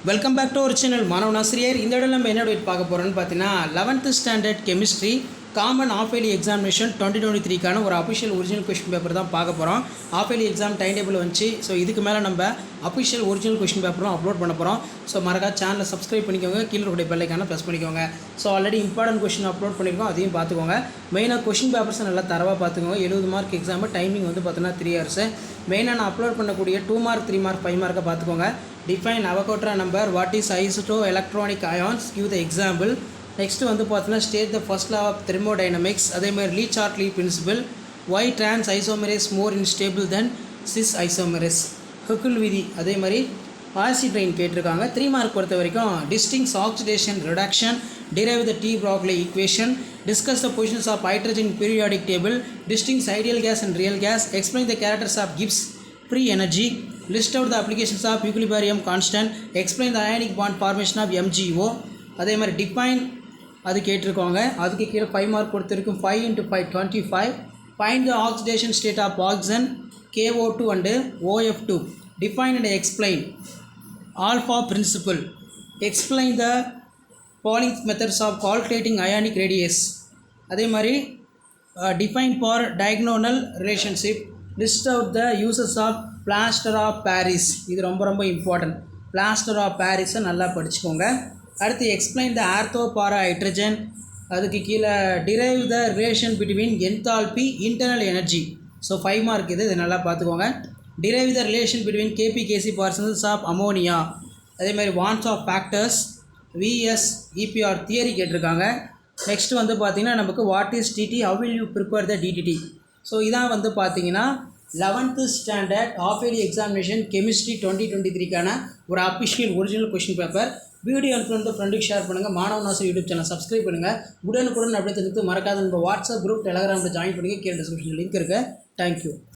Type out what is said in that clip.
Welcome back to our channel மாணவன் ஆசிரியர். இந்த இடம் நம்ம என்ன டேட் பார்க்க போகிறோம்னு பார்த்தீங்கன்னா 11th standard chemistry common half yearly examination 2023க்கான ஒரு அஃபிஷியல் ஒரிஜினல் கொஷின் பேப்பர் தான் பார்க்க போகிறோம். Half yearly exam time table வந்துச்சு. ஸோ இதுக்கு மேலே நம்ம அஃபிஷியல் ஒரிஜினல் கொஷின் பேப்பரும் அப்லோட் பண்ண போகிறோம். ஸோ மறக்காம சேனலை சப்ஸ்கிரைப் பண்ணிக்கோங்க, கீழே இருக்கக்கூடிய பெல் ஐக்கானை ப்ரெஸ் பண்ணிக்கோங்க. So already important question upload பண்ணியிருக்கோம், அதையும் பார்த்துக்கோங்க. மெயினாக கொஷின் பேப்பர்ஸை நல்லா தரவாக பார்த்துக்கோங்க. 70 மார்க் எக்ஸாமு, டைமிங் வந்து பார்த்தீங்கன்னா 3 hours. மெயினாக நான் அப்லோட் பண்ணக்கூடிய 2 mark 3 mark 5 mark பார்த்துக்கோங்க. Define Avogadro number. What is isotoelectronic ions? Give the example. Next வந்து பார்த்தீங்கன்னா state the first law of thermodynamics. அதே மாதிரி Lee-Chartley principle. Why trans isomerase more unstable than cis isomerase? ஹெக்குல் விதி. அதே மாதிரி ஆசிட்ரைன் கேட்டிருக்காங்க. 3 mark பொறுத்த வரைக்கும் distinct oxidation reduction, derive the T Broglie equation, discuss the positions of hydrogen periodic table, distinct ideal gas and real gas, explain the characters of Gibbs free energy, list out the applications of equilibrium constant, explain the ionic bond formation of MgO. அதே மாதிரி define அது கேட்டிருக்காங்க. அதுக்கு கீழே 5 mark கொடுத்துருக்கும். 5 into 5 25. Find the oxidation state of oxygen KO2 and OF2. Define and explain alpha principle. Explain the following methods of calculating ionic radius. அதே மாதிரி define for diagonal relationship, list out the uses of plaster of Paris. இது ரொம்ப important. plaster of Paris நல்லா படிச்சுக்கோங்க. அடுத்து explain the ortho-para hydrogen. அதுக்கு கீழே derive the relation between enthalpy internal energy. So 5 mark இது நல்லா பார்த்துக்கோங்க. derive the relation between Kp Kc percentages of ammonia. அதே மாதிரி wants of factors Vs EPR theory கேட்டிருக்காங்க. நெக்ஸ்ட் வந்து பார்த்தீங்கன்னா நமக்கு what is DD, how will you prepare the DTT. So இதான் வந்து பார்த்தீங்கன்னா 11th standard half yearly examination chemistry 2023க்கான ஒரு official original question paper. Video அனுப்பி ஃப்ரெண்டுக்கு ஷேர் பண்ணுங்கள். மாணவன் ஆசிரியர் யூடியூப் சேனல் சப்ஸ்கிரைப் பண்ணுங்கள். உடனுக்குடன் அப்படியே தெரிஞ்சு மறக்காத நம்ம வாட்ஸ்அப் குரூப் டெலகிராமில் ஜாயின் பண்ணுங்கள். கீழே டிஸ்கிரிப்ஷன் லிங்க் இருக்குது. தேங்க்யூ.